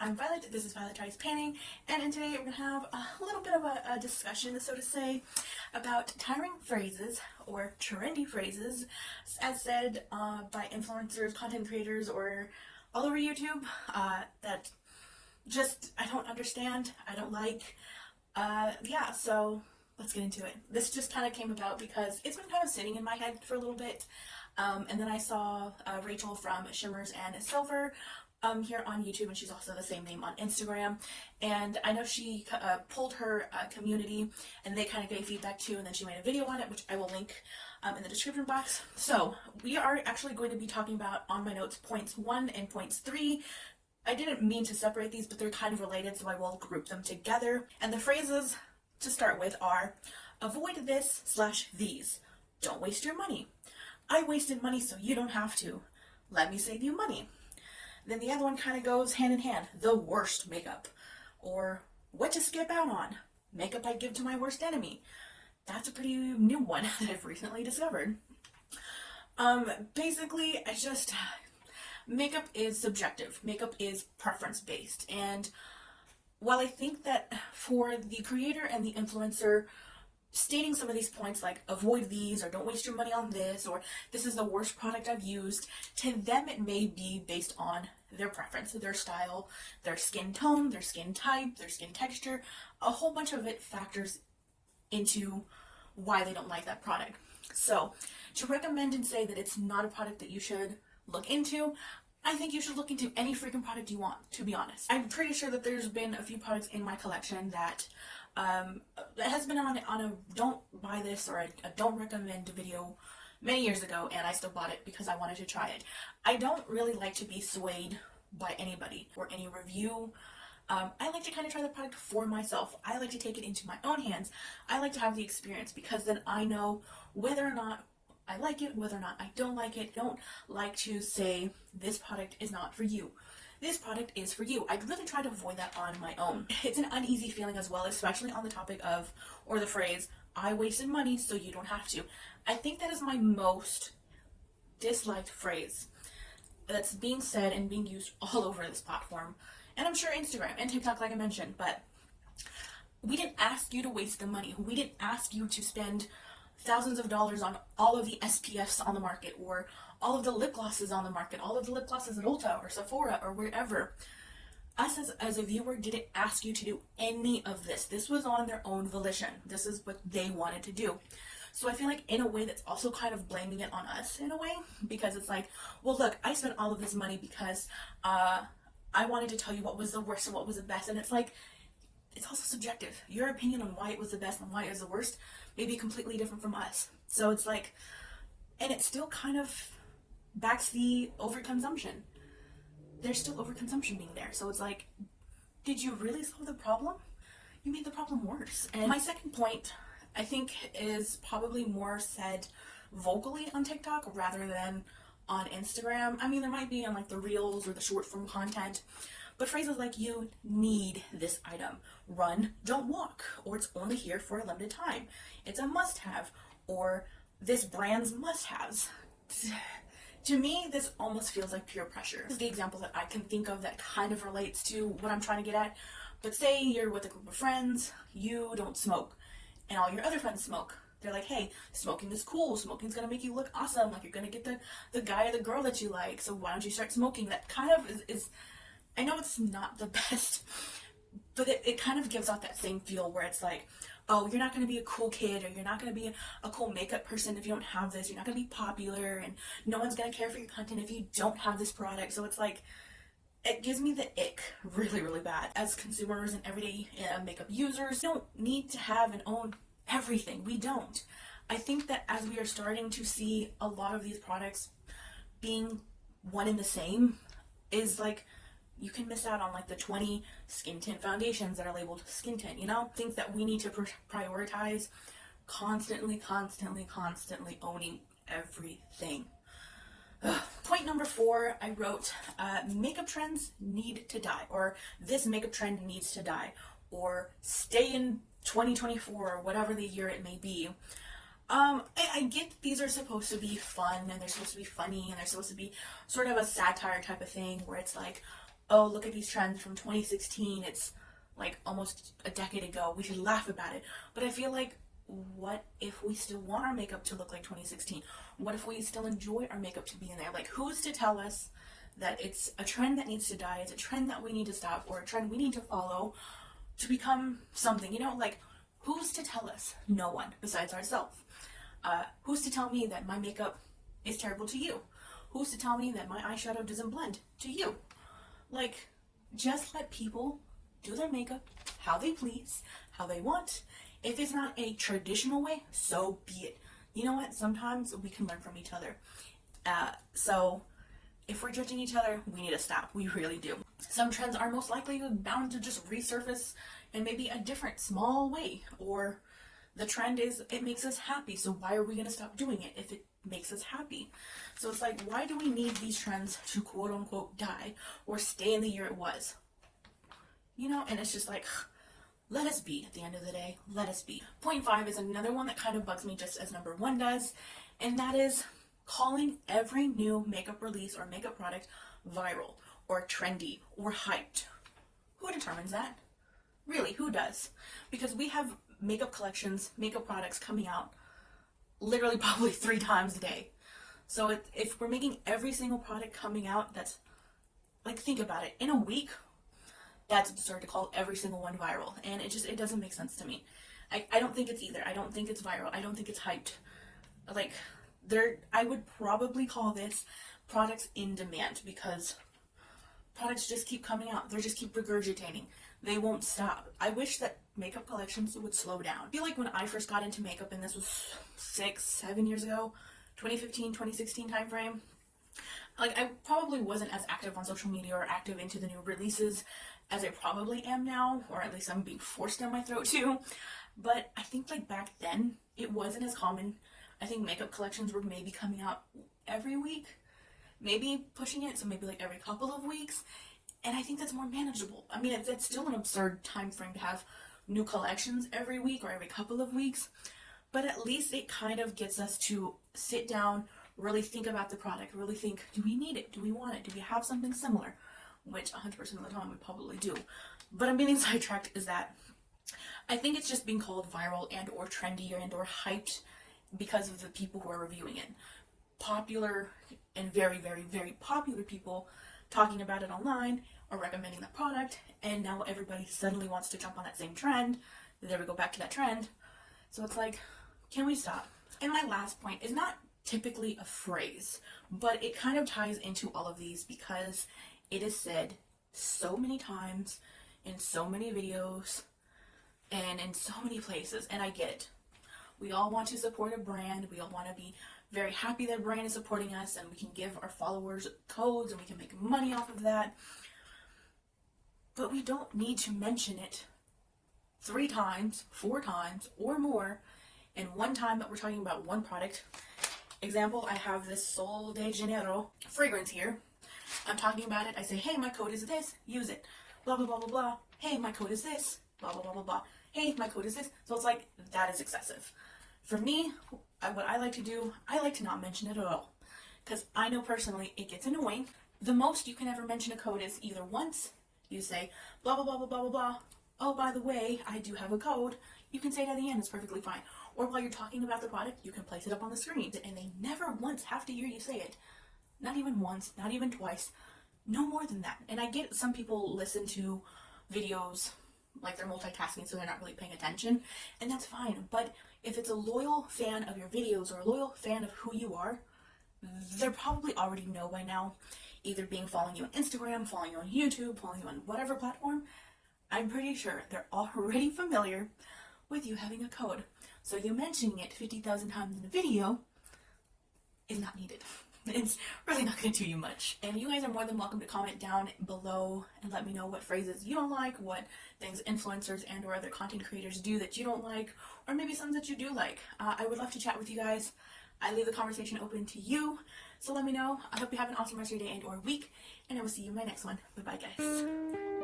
I'm Violet, this is Violet Tries Painting, and today we're going to have a little bit of a discussion, so to say, about tiring phrases or trendy phrases, as said by influencers, content creators, or all over YouTube, that just I don't understand, I don't like. Yeah, so let's get into it. This just kind of came about because it's been kind of sitting in my head for a little bit. And then I saw Rachel from Shimmers and Silver here on YouTube, and she's also the same name on Instagram. And I know she pulled her community, and they kind of gave feedback too, and then she made a video on it, which I will link in the description box. So we are actually going to be talking about, on my notes, points 1 and points 3. I didn't mean to separate these, but they're kind of related, so I will group them together. And the phrases to start with are, avoid this/these. Don't waste your money. I wasted money so you don't have to. Let me save you money. Then the other one kind of goes hand in hand. The worst makeup. Or what to skip out on. Makeup I'd give to my worst enemy. That's a pretty new one that I've recently discovered. Basically, makeup is subjective. Makeup is preference based. And while I think that for the creator and the influencer, stating some of these points like avoid these, or don't waste your money on this, or this is the worst product I've used, to them it may be based on their preference, their style, their skin tone, their skin type, their skin texture. A whole bunch of it factors into why they don't like that product. So to recommend and say that it's not a product that you should look into, I think you should look into any freaking product you want, to be honest. I'm pretty sure that there's been a few products in my collection that has been on a don't buy this or a don't recommend video many years ago, and I still bought it because I wanted to try it. I don't really like to be swayed by anybody or any review. I like to kind of try the product for myself. I like to take it into my own hands. I like to have the experience, because then I know whether or not I like it, whether or not I don't like it. I don't like to say this product is not for you. This product is for you. I'd really try to avoid that on my own. It's an uneasy feeling as well, especially on the topic of, or the phrase, I wasted money so you don't have to. I think that is my most disliked phrase that's being said and being used all over this platform. And I'm sure Instagram and TikTok, like I mentioned, but we didn't ask you to waste the money. We didn't ask you to spend thousands of dollars on all of the SPFs on the market, or all of the lip glosses on the market, all of the lip glosses at Ulta or Sephora or wherever. Us as a viewer didn't ask you to do any of this. This was on their own volition. This is what they wanted to do. So I feel like in a way that's also kind of blaming it on us in a way, because it's like, well, look, I spent all of this money because I wanted to tell you what was the worst and what was the best. And it's like, it's also subjective. Your opinion on why it was the best and why it was the worst may be completely different from us. So it's like, and it still kind of backs the overconsumption. There's still overconsumption being there. So it's like, did you really solve the problem? You made the problem worse. And my second point, I think, is probably more said vocally on TikTok rather than on Instagram. I mean, there might be on like the reels or the short form content, but phrases like, you need this item, run, don't walk, or it's only here for a limited time, it's a must-have, or this brand's must-haves. To me, this almost feels like peer pressure. This is the example that I can think of that kind of relates to what I'm trying to get at. But say you're with a group of friends, you don't smoke, and all your other friends smoke. They're like, hey, smoking is cool, smoking's gonna make you look awesome, like you're gonna get the guy or the girl that you like, so why don't you start smoking? That kind of is I know it's not the best, but it kind of gives off that same feel where it's like, oh, you're not going to be a cool kid, or you're not going to be a cool makeup person if you don't have this, you're not going to be popular, and no one's going to care for your content if you don't have this product. So it's like, it gives me the ick really, really bad. As consumers and everyday makeup users, we don't need to have and own everything. We don't. I think that as we are starting to see a lot of these products being one and the same, is like, you can miss out on like the 20 skin tint foundations that are labeled skin tint, you know? Things that we need to prioritize, constantly owning everything. Point number 4, I wrote, makeup trends need to die, or this makeup trend needs to die, or stay in 2024, or whatever the year it may be. I get these are supposed to be fun, and they're supposed to be funny, and they're supposed to be sort of a satire type of thing, where it's like, oh, look at these trends from 2016. It's like almost a decade ago. We should laugh about it. But I feel like, what if we still want our makeup to look like 2016? What if we still enjoy our makeup to be in there? Like, who's to tell us that it's a trend that needs to die, it's a trend that we need to stop, or a trend we need to follow to become something, you know? Like, who's to tell us? No one besides ourselves. Who's to tell me that my makeup is terrible to you? Who's to tell me that my eyeshadow doesn't blend to you? Like, just let people do their makeup how they please, how they want. If it's not a traditional way, so be it. You know what? Sometimes we can learn from each other. So if we're judging each other, we need to stop. We really do. Some trends are most likely bound to just resurface in maybe a different small way. Or the trend is, it makes us happy. So why are we going to stop doing it if it makes us happy? So it's like, why do we need these trends to quote unquote die or stay in the year it was? You know, and it's just like, let us be. At the end of the day, let us be. Point 5 is another one that kind of bugs me just as number 1 does, and that is calling every new makeup release or makeup product viral or trendy or hyped. Who determines that? Really, who does? Because we have makeup collections, makeup products coming out literally probably 3 times a day. So if we're making every single product coming out, that's like, think about it, in a week, that's absurd to call every single one viral. And it doesn't make sense to me. I don't think it's either. I don't think it's viral. I don't think it's hyped. Like, I would probably call this products in demand, because products just keep coming out. They just keep regurgitating. They won't stop. I wish that makeup collections would slow down. I feel like when I first got into makeup, and this was 6-7 years ago, 2015, 2016 timeframe, like, I probably wasn't as active on social media or active into the new releases as I probably am now, or at least I'm being forced down my throat to. But I think, like, back then, it wasn't as common. I think makeup collections were maybe coming out every week, maybe pushing it, so maybe like every couple of weeks. And I think that's more manageable. I mean, it's still an absurd time frame to have new collections every week or every couple of weeks, but at least it kind of gets us to sit down, really think about the product, really think, do we need it? Do we want it? Do we have something similar? Which 100% of the time we probably do. But I'm getting sidetracked, is that I think it's just being called viral and or trendy and or hyped because of the people who are reviewing it. Popular and very, very, very popular people talking about it online or recommending the product, and now everybody suddenly wants to jump on that same trend. There we go, back to that trend. So it's like, can we stop? And my last point is not typically a phrase, but it kind of ties into all of these because it is said so many times in so many videos and in so many places, and I get it. We all want to support a brand. We all want to be very happy that a brand is supporting us, and we can give our followers codes and we can make money off of that. But we don't need to mention it 3 times, 4 times, or more in one time that we're talking about one product. Example, I have this Sol de Janeiro fragrance here. I'm talking about it. I say, hey, my code is this. Use it. Blah, blah, blah, blah, blah. Hey, my code is this. Blah, blah, blah, blah, blah. Hey, my code is this. So it's like, that is excessive. For me, what I like to do, I like to not mention it at all. Because I know personally it gets annoying. The most you can ever mention a code is either once you say, blah, blah, blah, blah, blah, blah, blah. Oh, by the way, I do have a code. You can say it at the end. It's perfectly fine. Or while you're talking about the product, you can place it up on the screen. And they never once have to hear you say it. Not even once, not even twice. No more than that. And I get some people listen to videos like they're multitasking, so they're not really paying attention. And that's fine. But if it's a loyal fan of your videos or a loyal fan of who you are, they're probably already know by now, either following you on Instagram, following you on YouTube, following you on whatever platform. I'm pretty sure they're already familiar with you having a code. So you mentioning it 50,000 times in a video is not needed. It's really not going to do you much. And you guys are more than welcome to comment down below and let me know what phrases you don't like, what things influencers and or other content creators do that you don't like, or maybe some that you do like. I would love to chat with you guys. I leave the conversation open to you, so let me know. I hope you have an awesome rest of your day and or week, and I will see you in my next one. Bye-bye, guys.